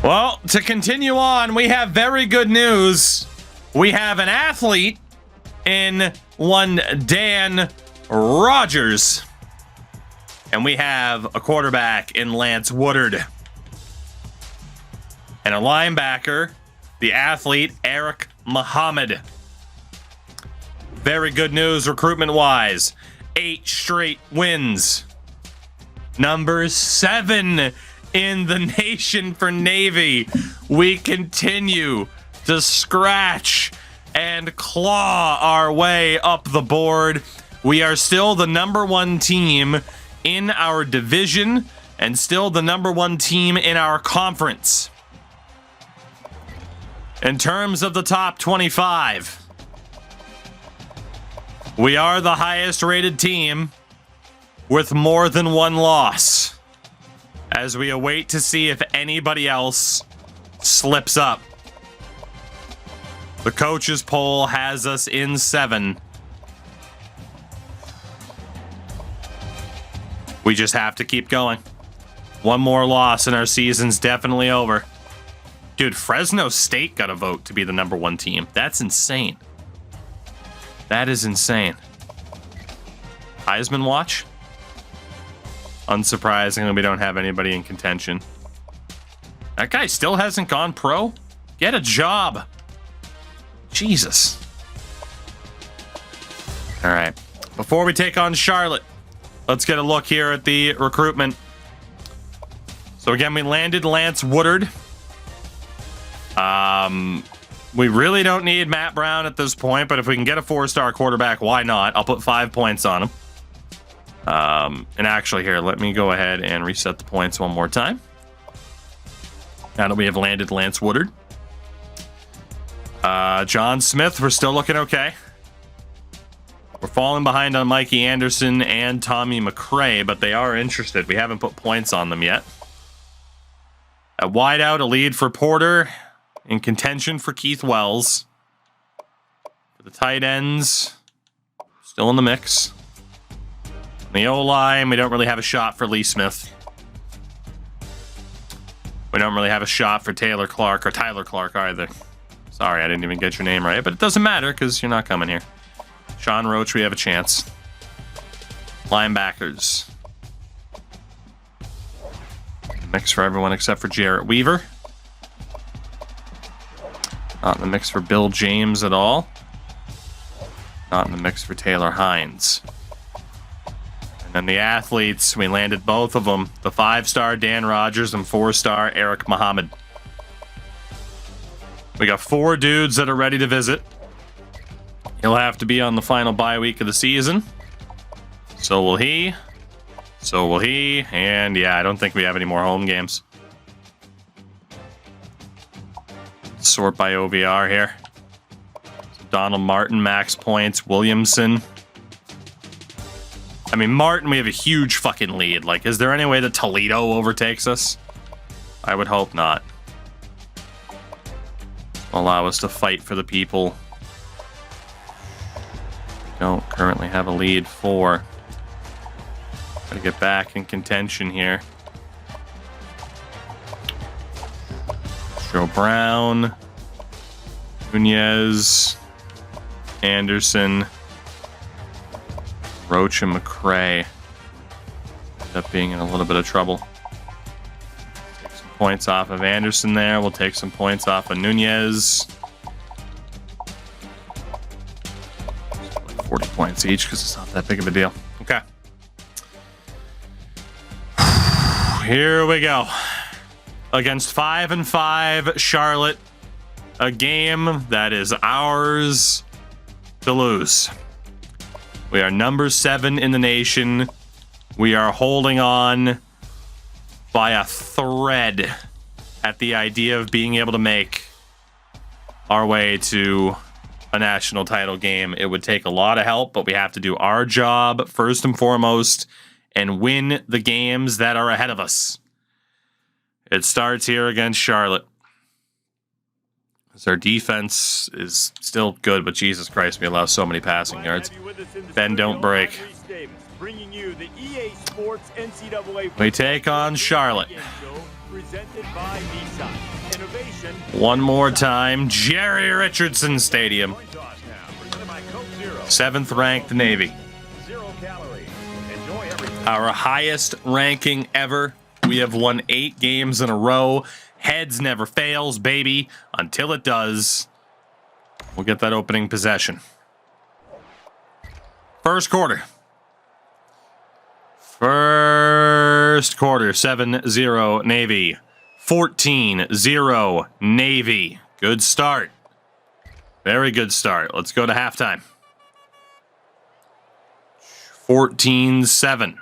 Well, to continue on, we have very good news. We have an athlete in one Dan Rogers. And we have a quarterback in Lance Woodard. And a linebacker, the athlete, Eric Muhammad. Very good news recruitment-wise. 8 straight wins. Number 7 in the nation for Navy. We continue to scratch and claw our way up the board. We are still the number 1 team in our division and still the number 1 team in our conference. In terms of the top 25, we are the highest rated team with more than 1 loss, as we await to see if anybody else slips up. The coaches poll has us in 7. We just have to keep going. 1 more loss and our season's definitely over. Dude, Fresno State got a vote to be the number 1 team. That's insane. That is insane. Heisman watch? Unsurprisingly, we don't have anybody in contention. That guy still hasn't gone pro? Get a job. Jesus. All right. Before we take on Charlotte, let's get a look here at the recruitment. So again, we landed Lance Woodard. We really don't need Matt Brown at this point, but if we can get a 4-star quarterback, why not? I'll put 5 points on him. And actually here, let me go ahead and reset the points one more time. Now that we have landed Lance Woodard. John Smith, we're still looking okay. We're falling behind on Mikey Anderson and Tommy McCray, but they are interested. We haven't put points on them yet. At wideout, a lead for Porter. In contention for Keith Wells. For the tight ends, still in the mix. The O-line, we don't really have a shot for Lee Smith. We don't really have a shot for Tyler Clark either. Sorry, I didn't even get your name right, but it doesn't matter because you're not coming here. Sean Roach, we have a chance. Linebackers. Mix for everyone except for Jarrett Weaver. Not in the mix for Bill James at all. Not in the mix for Taylor Hines. And then the athletes, we landed both of them. The 5-star Dan Rogers and 4-star Eric Muhammad. We got 4 dudes that are ready to visit. He'll have to be on the final bye week of the season. So will he. So will he. And yeah, I don't think we have any more home games. Sort by OVR here. So Donald Martin, max points. Williamson. I mean, Martin, we have a huge fucking lead. Like, is there any way that Toledo overtakes us? I would hope not. Allow us to fight for the people. We don't currently have a lead for. Gotta get back in contention here. Joe Brown, Nunez, Anderson, Roach, and McCray end up being in a little bit of trouble. Take some points off of Anderson there. We'll take some points off of Nunez. Like 40 points each because it's not that big of a deal. Okay. Here we go. Against 5-5 Charlotte, a game that is ours to lose. We are number 7 in the nation. We are holding on by a thread at the idea of being able to make our way to a national title game. It would take a lot of help, but we have to do our job first and foremost and win the games that are ahead of us. It starts here against Charlotte. Our defense is still good, but Jesus Christ, we allow so many passing yards. Bend, don't break. We take on Charlotte. Presented by Nissan. Innovation. One more time, Jerry Richardson Stadium. 7th ranked Navy. 0 calories. Enjoy everything. Our highest ranking ever. We have won 8 games in a row. Heads never fails, baby. Until it does, we'll get that opening possession. First quarter. First quarter, 7-0 Navy. 14-0 Navy. Good start. Very good start. Let's go to halftime. 14-7.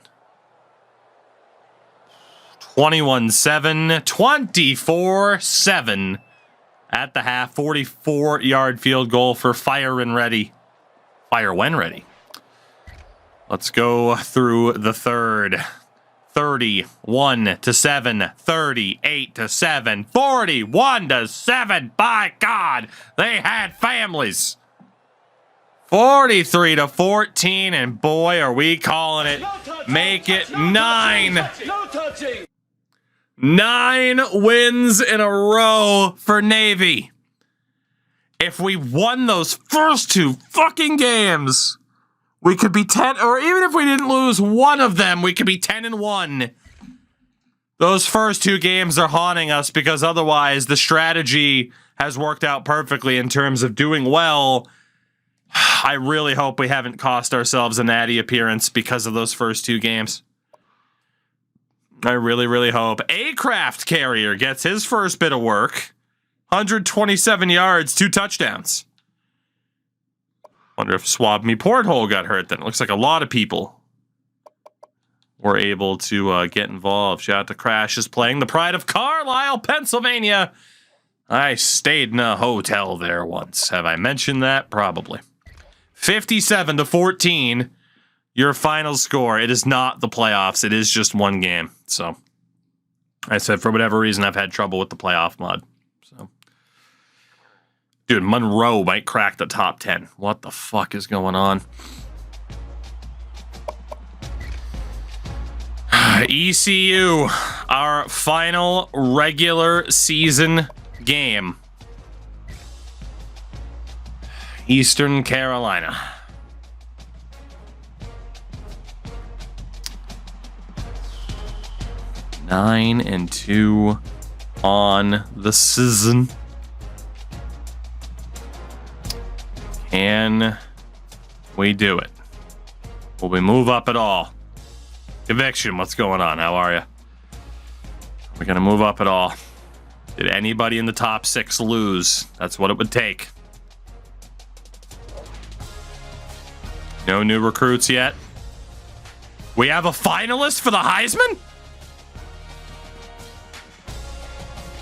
21-7. 24-7 at the half. 44-yard field goal for Fire and Ready. Fire when ready. Let's go through the third. 31-7, 38-7, 41-7. By God, they had families. 43-14, and boy, are we calling it. Make it 9. 9 wins in a row for Navy. If we won those first 2 fucking games, we could be 10, or even if we didn't lose one of them, we could be 10-1. Those first 2 games are haunting us because otherwise the strategy has worked out perfectly in terms of doing well. I really hope we haven't cost ourselves a natty appearance because of those first 2 games. I really, really hope. A-Craft Carrier gets his first bit of work. 127 yards, 2 touchdowns. Wonder if Swab Me Porthole got hurt then. It looks like a lot of people were able to get involved. Shout out to Crash is playing the pride of Carlisle, Pennsylvania. I stayed in a hotel there once. Have I mentioned that? Probably. 57-14, your final score. It is not the playoffs. It is just one game. So I said for whatever reason I've had trouble with the playoff mod. So dude, Monroe might crack the top 10. What the fuck is going on? ECU, our final regular season game. Eastern Carolina. Nine and 2 on the season. Can we do it? Will we move up at all? Conviction, what's going on? How are you? We're going to move up at all. Did anybody in the top 6 lose? That's what it would take. No new recruits yet. We have a finalist for the Heisman?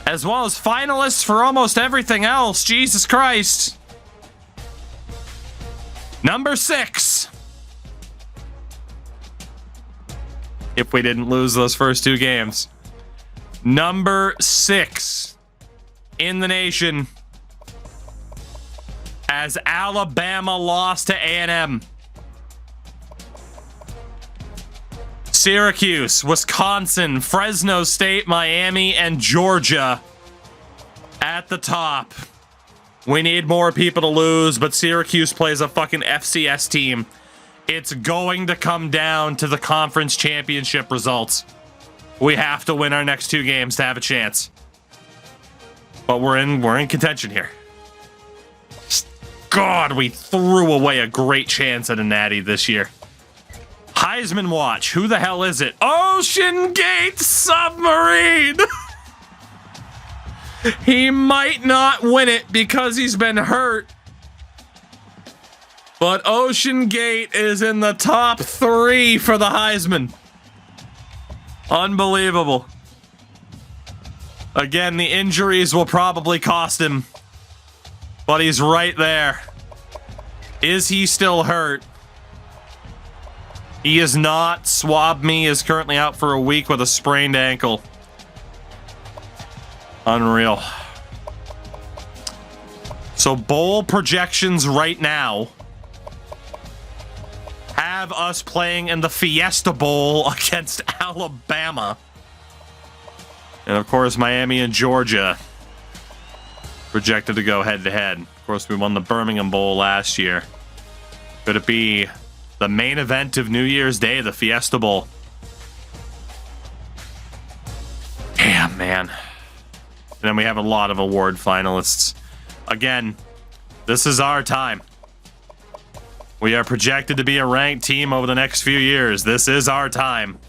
As well as finalists for almost everything else. Jesus Christ. Number 6. If we didn't lose those first 2 games. Number 6 in the nation. As Alabama lost to A&M. Syracuse, Wisconsin, Fresno State, Miami, and Georgia at the top. We need more people to lose, but Syracuse plays a fucking FCS team. It's going to come down to the conference championship results. We have to win our next 2 games to have a chance. But we're in contention here. God, we threw away a great chance at a natty this year. Heisman watch. Who the hell is it? Ocean Gate Submarine. He might not win it because he's been hurt. But Ocean Gate is in the top 3 for the Heisman. Unbelievable. Again, the injuries will probably cost him. But he's right there. Is he still hurt? He is not. Swab Me is currently out for a week with a sprained ankle. Unreal. So bowl projections right now have us playing in the Fiesta Bowl against Alabama. And of course, Miami and Georgia projected to go head-to-head. Of course, we won the Birmingham Bowl last year. Could it be the main event of New Year's Day, the Fiesta Bowl? Damn, man. And then we have a lot of award finalists. Again, this is our time. We are projected to be a ranked team over the next few years. This is our time.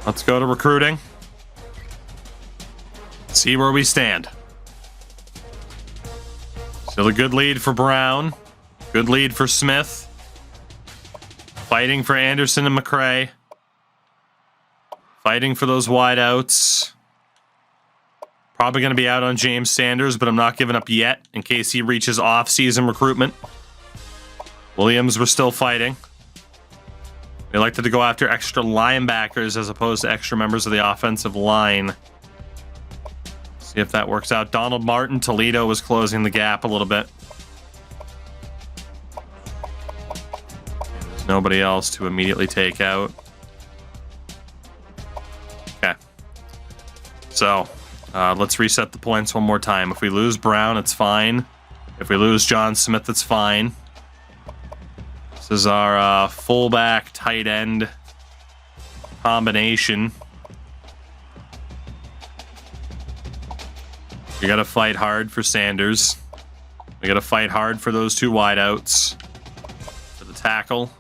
Let's go to recruiting. See where we stand. Still a good lead for Brown. Good lead for Smith. Fighting for Anderson and McCray. Fighting for those wideouts. Probably going to be out on James Sanders, but I'm not giving up yet in case he reaches off-season recruitment. Williams, we're still fighting. We elected to go after extra linebackers as opposed to extra members of the offensive line. See if that works out. Donald Martin, Toledo was closing the gap a little bit. There's nobody else to immediately take out. Okay. So, let's reset the points one more time. If we lose Brown, it's fine. If we lose John Smith, it's fine. This is our fullback tight end combination. We got to fight hard for Sanders. We got to fight hard for those two wideouts. For the tackle.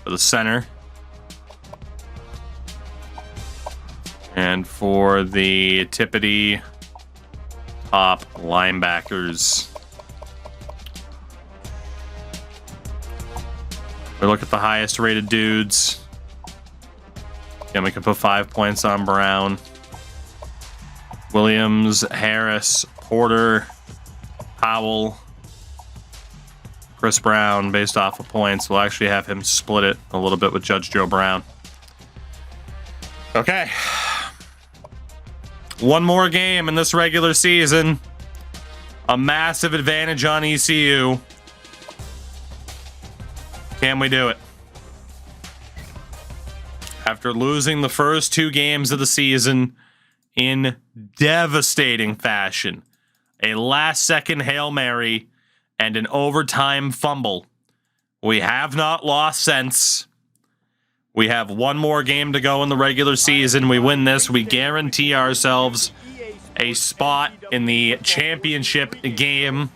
For the center. And for the tippity top linebackers. We look at the highest rated dudes. Again, we can put 5 points on Brown. Williams, Harris, Porter, Powell, Chris Brown, based off of points. We'll actually have him split it a little bit with Judge Joe Brown. Okay. One more game in this regular season. A massive advantage on ECU. Can we do it? After losing the first 2 games of the season in devastating fashion, a last-second Hail Mary and an overtime fumble, we have not lost since. We have one more game to go in the regular season. We win this, we guarantee ourselves a spot in the championship game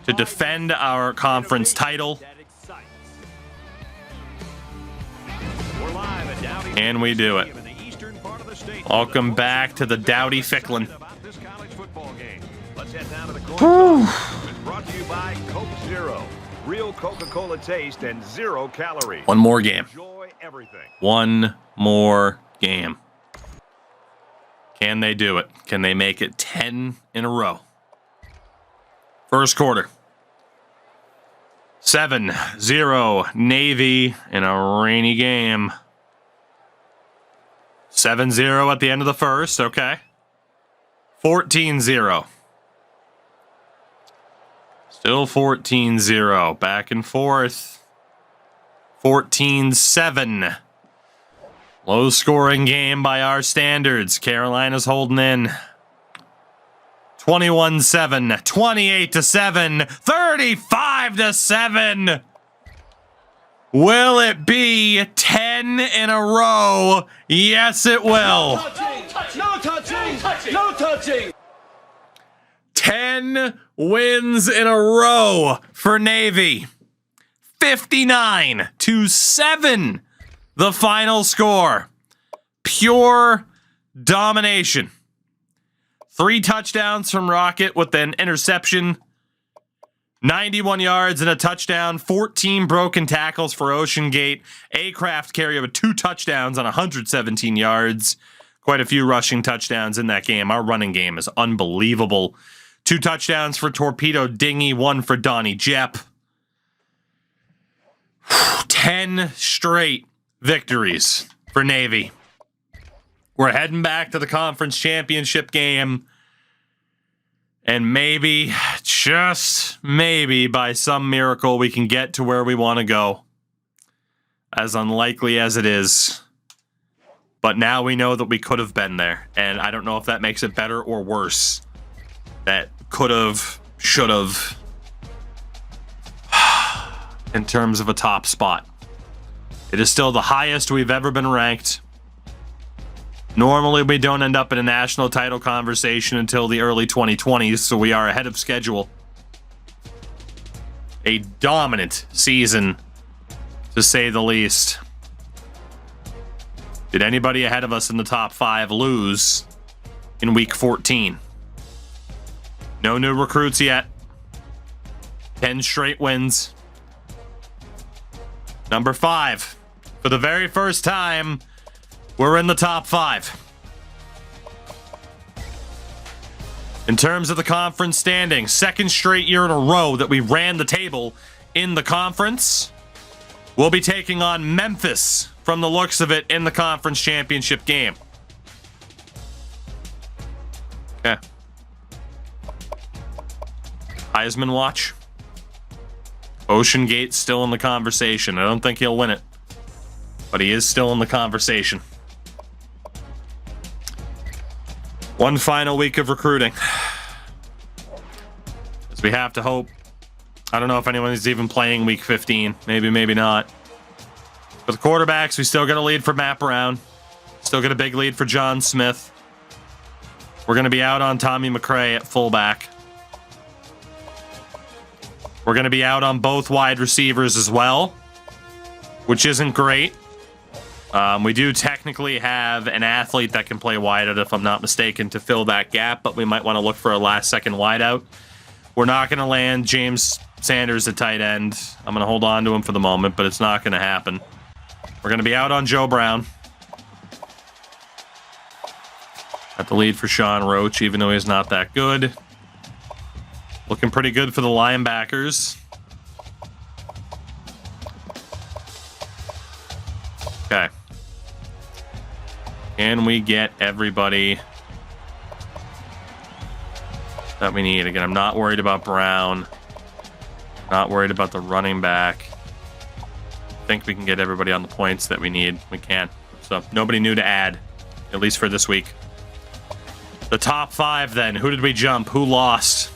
to defend our conference title. And we do it. Welcome back to the Dowdy Ficklin. Brought to you by Coke Zero. Real Coca-Cola taste and 0 calories. One more game. Enjoy everything. One more game. Can they do it? Can they make it 10 in a row? First quarter. 7-0 Navy in a rainy game. 7-0 at the end of the first. Okay. 14-0. Still 14-0. Back and forth. 14-7. Low scoring game by our standards. Carolina's holding in. 21-7. 28-7. 35-7. Will it be 10 in a row? Yes, it will. No touching! No touching! 10 wins in a row for Navy. 59-7, the final score. Pure domination. 3 touchdowns from Rocket with an interception. 91 yards and a touchdown. 14 broken tackles for Ocean Gate. A-Craft carry over 2 touchdowns on 117 yards. Quite a few rushing touchdowns in that game. Our running game is unbelievable. 2 touchdowns for Torpedo Dinghy, 1 for Donnie Jepp. 10 straight victories for Navy. We're heading back to the conference championship game. And maybe, just maybe, by some miracle, we can get to where we want to go. As unlikely as it is. But now we know that we could have been there. And I don't know if that makes it better or worse. That could have, should have, in terms of a top spot. It is still the highest we've ever been ranked. Normally, we don't end up in a national title conversation until the early 2020s, so we are ahead of schedule. A dominant season, to say the least. Did anybody ahead of us in the top 5 lose in week 14? No new recruits yet. 10 straight wins. Number 5. For the very first time, we're in the top 5. In terms of the conference standing, second straight year in a row that we ran the table in the conference. We'll be taking on Memphis from the looks of it in the conference championship game. Okay. Heisman watch. Ocean Gate's still in the conversation. I don't think he'll win it, but he is still in the conversation. One final week of recruiting. As we have to hope. I don't know if anyone is even playing week 15. Maybe, maybe not. For the quarterbacks, we still got a lead for Matt Brown. Still got a big lead for John Smith. We're going to be out on Tommy McRae at fullback. We're going to be out on both wide receivers as well, which isn't great. We do technically have an athlete that can play wideout, if I'm not mistaken, to fill that gap, but we might want to look for a last-second wideout. We're not going to land James Sanders at tight end. I'm going to hold on to him for the moment, but it's not going to happen. We're going to be out on Joe Brown. Got the lead for Sean Roach, even though he's not that good. Looking pretty good for the linebackers. Okay. Can we get everybody that we need? Again, I'm not worried about Brown. Not worried about the running back. I think we can get everybody on the points that we need. We can. So, nobody new to add, at least for this week. The top 5 then. Who did we jump? Who lost?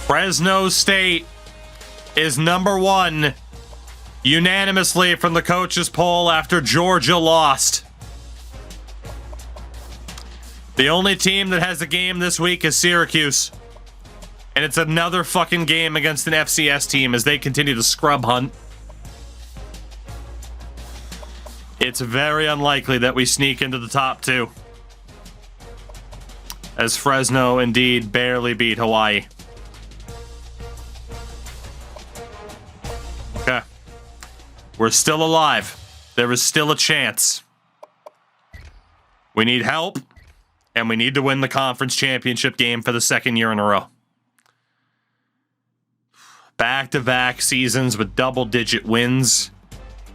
Fresno State is number 1 unanimously from the coaches poll after Georgia lost. The only team that has a game this week is Syracuse. And it's another fucking game against an FCS team as they continue to scrub hunt. It's very unlikely that we sneak into the top 2. As Fresno indeed barely beat Hawaii. Okay. We're still alive. There is still a chance. We need help, and we need to win the conference championship game for the second year in a row. Back-to-back seasons with double-digit wins.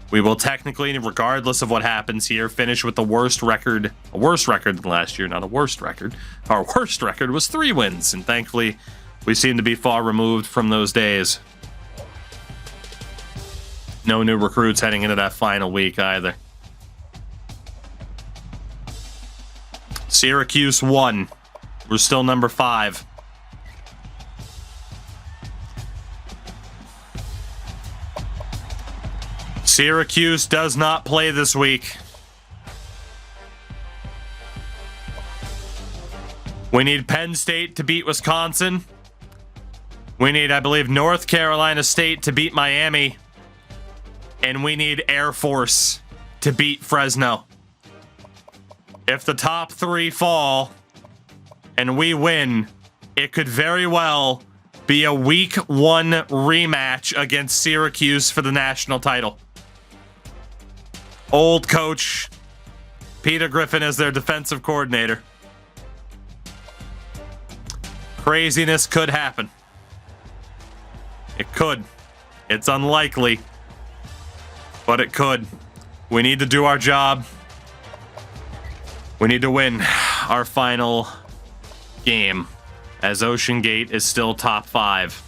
We will technically, regardless of what happens here, finish with the worst record. A worse record than last year, not a worst record. Our worst record was 3 wins, and thankfully, we seem to be far removed from those days. No new recruits heading into that final week either. Syracuse 1. We're still number 5. Syracuse does not play this week. We need Penn State to beat Wisconsin. We need, I believe, North Carolina State to beat Miami. And we need Air Force to beat Fresno. If the top 3 fall and we win, it could very well be a week 1 rematch against Syracuse for the national title. Old coach Peter Griffin as their defensive coordinator. Craziness could happen. It could. It's unlikely, but it could. We need to do our job. We need to win our final game, as Ocean Gate is still top 5.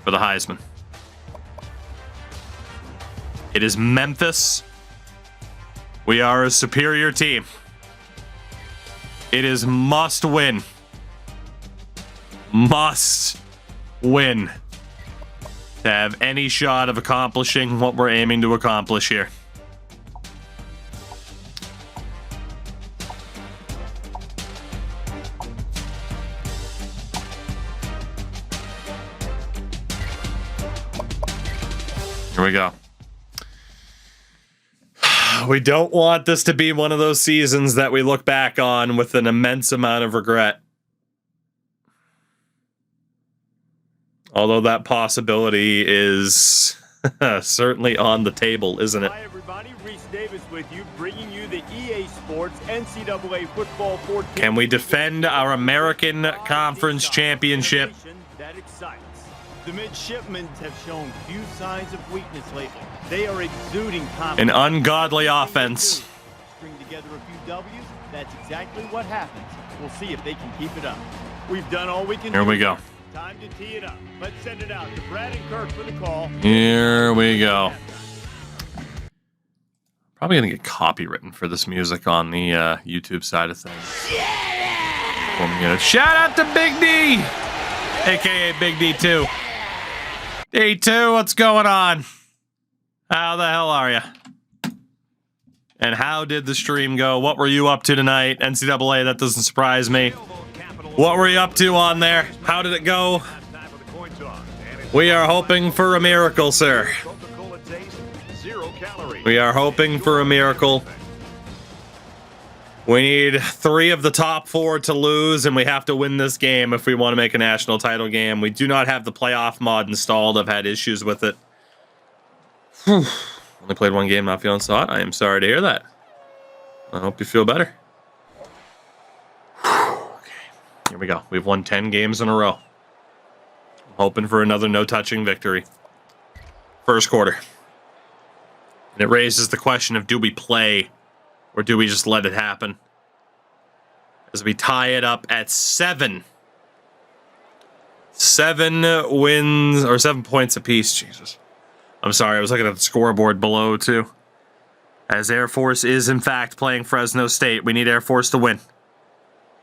for the Heisman. It is Memphis. We are a superior team. It is must win. Must win to have any shot of accomplishing what we're aiming to accomplish here. Here we go. We don't want this to be one of those seasons that we look back on with an immense amount of regret. Although that possibility is certainly on the table, isn't it? Hi everybody, Reese Davis with you, bringing you the EA Sports NCAA Football 14. Can we defend our American Conference Championship? That excites. The midshipmen have shown few signs of weakness lately. They are exuding confidence. An ungodly offense. String together a few W's, that's exactly what happens. We'll see if they can keep it up. We've done all we can do. Here we go. Time to tee it up. Let's send it out to Brad and Kirk for the call. Here we go. Probably gonna get copywritten for this music on the YouTube side of things. Yeah! Shout out to Big D, aka Big D2. D2, what's going on? How the hell are you? And how did the stream go? What were you up to tonight? NCAA, that doesn't surprise me. What were you up to on there? How did it go? We are hoping for a miracle, sir. We are hoping for a miracle. We need 3 of the top 4 to lose, and we have to win this game if we want to make a national title game. We do not have the playoff mod installed. I've had issues with it. Only played 1 game, not feeling so hot. I am sorry to hear that. I hope you feel better. Okay, here we go. We've won 10 games in a row. I'm hoping for another no-touching victory. First quarter. And it raises the question of, do we play or do we just let it happen? As we tie it up at 7. 7 wins, or 7 points apiece. Jesus. I'm sorry, I was looking at the scoreboard below, too. As Air Force is, in fact, playing Fresno State. We need Air Force to win.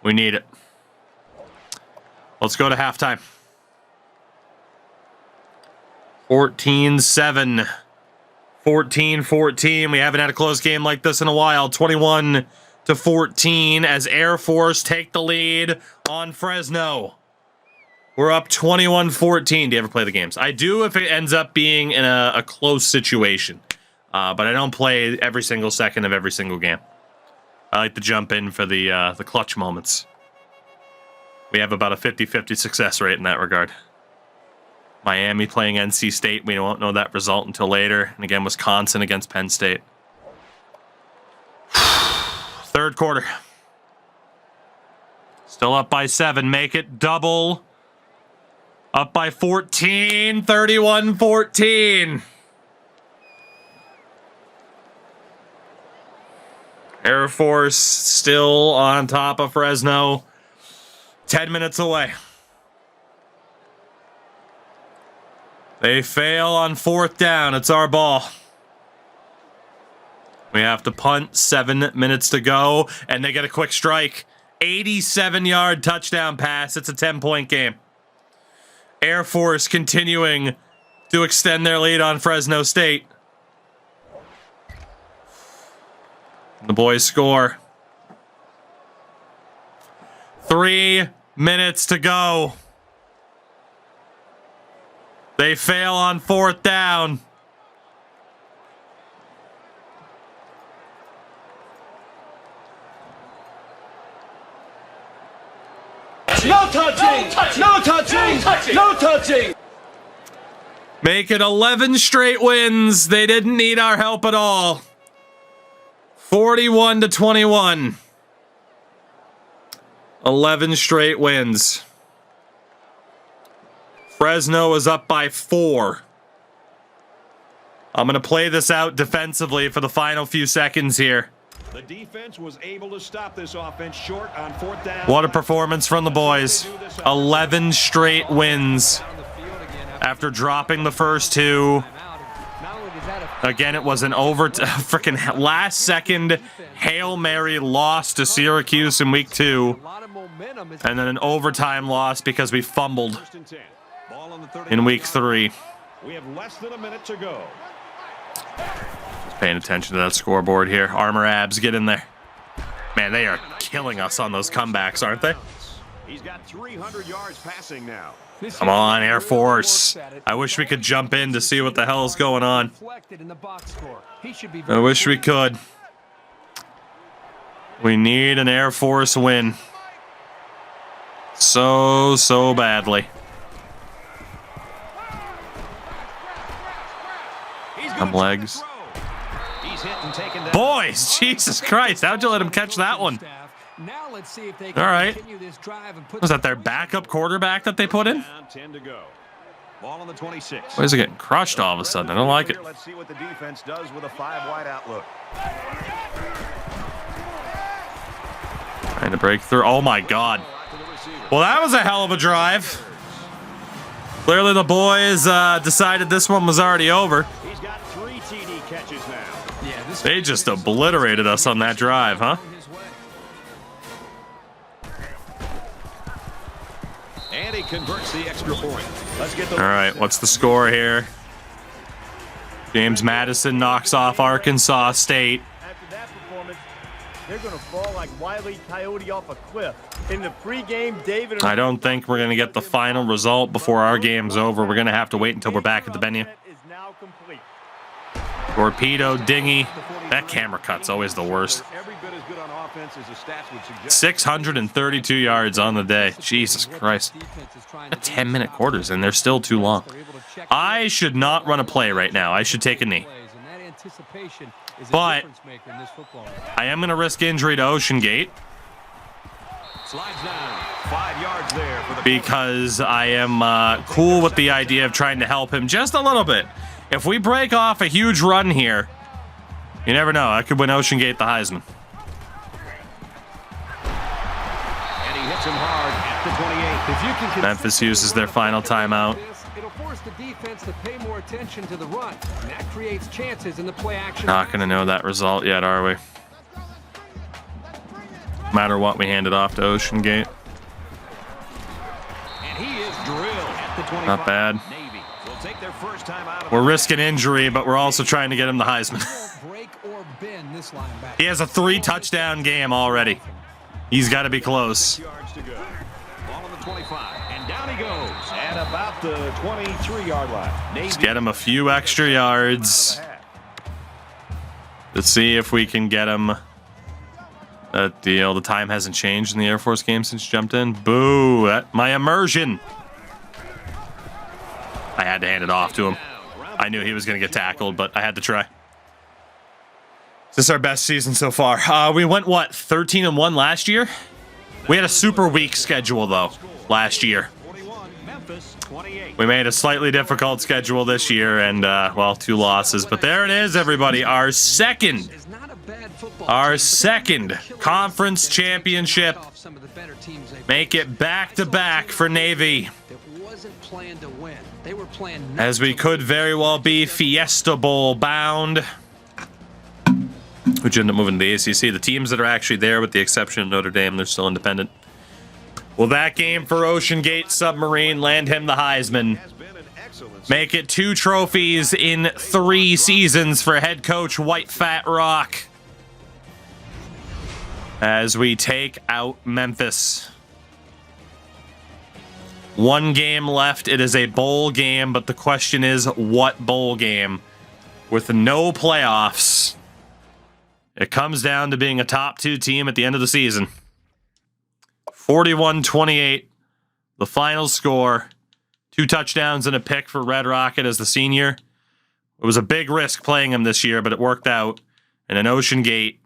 We need it. Let's go to halftime. 14-7. 14-14. We haven't had a close game like this in a while. 21-14 as Air Force take the lead on Fresno. We're up 21-14. Do you ever play the games? I do if it ends up being in a close situation. But I don't play every single second of every single game. I like to jump in for the clutch moments. We have about a 50-50 success rate in that regard. Miami playing NC State. We won't know that result until later. And again, Wisconsin against Penn State. Third quarter. Still up by 7. Make it double. Up by 14. 31-14. Air Force still on top of Fresno. 10 minutes away. They fail on 4th down. It's our ball. We have to punt. 7 minutes to go. And they get a quick strike. 87-yard touchdown pass. It's a 10-point game. Air Force continuing to extend their lead on Fresno State. The boys score. 3 minutes to go. They fail on 4th down. No touching! No touching! No touching! Make it 11 straight wins. They didn't need our help at all. 41-21. 11 straight wins. Fresno is up by 4. I'm going to play this out defensively for the final few seconds here. The defense was able to stop this offense short on 4th down. What a performance from the boys. 11 straight wins. after dropping the first two. Again, it was an freaking last second Hail Mary loss to Syracuse in week 2. And then an overtime loss because we fumbled in week 3. We have less than a minute to go. Just paying attention to that scoreboard here. Armor Abs, get in there. Man, they are killing us on those comebacks, aren't they? He's got 300 yards passing now. Come on, Air Force. I wish we could jump in to see what the hell is going on. I wish we could. We need an Air Force win. So badly. Come legs. Boys, Jesus Christ, how'd you let him catch that one? All right. Was that their backup quarterback that they put in? Why is it getting crushed all of a sudden? I don't like it. Let's see what the defense does with a 5-wide outlook. Trying to break through. Oh my God. Well, that was a hell of a drive. Clearly the boys decided this one was already over. He's got 3 TD catches now. They just obliterated us on that drive, huh? And he converts the extra point. Let's get the All right, what's the score here? James Madison knocks off Arkansas State. After that performance, they're going to fall like Wile E. Coyote off a cliff. In the pregame, David... I don't think we're going to get the final result before our game's over. We're going to have to wait until we're back at the venue. Torpedo, dinghy. That camera cut's always the worst. Every bit as good on offense as the stats would suggest. 632 yards on the day. Jesus Christ. 10-minute quarters, and they're still too long. I should not run a play right now. I should take a knee. But I am going to risk injury to Ocean Gate. Slides down. 5 yards there for the Because I am cool with the idea of trying to help him just a little bit. If we break off a huge run here, you never know. I could win Ocean Gate the Heisman. And he hits him hard at the 28. Memphis uses their final timeout. It'll force the defense to pay more attention to the run, and that creates chances in the play action. Not going to know that result yet, are we? No matter what, we hand it off to Ocean Gate. And he is drilled at the 25. Not bad. Navy will take their first time out of We're risking injury, but we're also trying to get him the Heisman. Break or bend this linebacker. He has a 3-touchdown game already. He's got to be close. yards to go. Ball on the 25. And down he goes at about the 23-yard line. Navy Let's get him a few extra yards. Let's see if we can get him that deal. The time hasn't changed in the Air Force game since you jumped in. Boo! My immersion. I had to hand it off to him. I knew he was going to get tackled, but I had to try. This is our best season so far. We went, what, 13-1 last year? We had a super weak schedule, though, last year. 41, Memphis 28. We made a slightly difficult schedule this year, and, well, 2 losses. But there it is, everybody. Our second conference championship. Make it back-to-back for Navy. As we could very well be Fiesta Bowl bound. Which ended up moving to the ACC. The teams that are actually there, with the exception of Notre Dame, they're still independent. Will that game for Ocean Gate Submarine land him the Heisman? Make it 2 trophies in 3 seasons for head coach White Fat Rock. As we take out Memphis. 1 game left. It is a bowl game, but the question is, what bowl game? With no playoffs, it comes down to being a top 2 team at the end of the season. 41-28, the final score. 2 touchdowns and a pick for Red Rocket as the senior. It was a big risk playing him this year, but it worked out. And an Ocean Gate,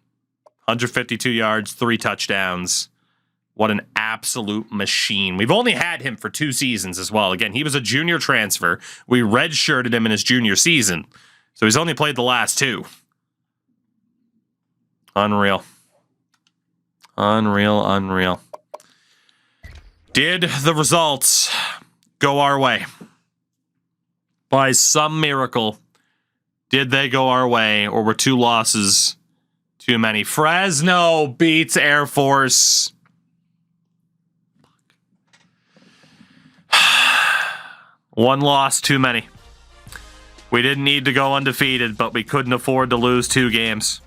152 yards, 3 touchdowns. What an absolute machine. We've only had him for 2 seasons as well. Again, he was a junior transfer. We redshirted him in his junior season. So he's only played the last 2. Unreal. Unreal. Did the results go our way? By some miracle, did they go our way, or were 2 losses too many? Fresno beats Air Force. 1 loss too many. We didn't need to go undefeated, but we couldn't afford to lose 2 games.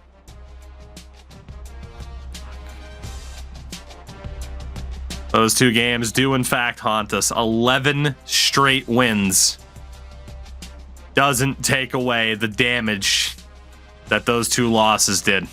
Those 2 games do, in fact, haunt us. 11 straight wins doesn't take away the damage that those 2 losses did.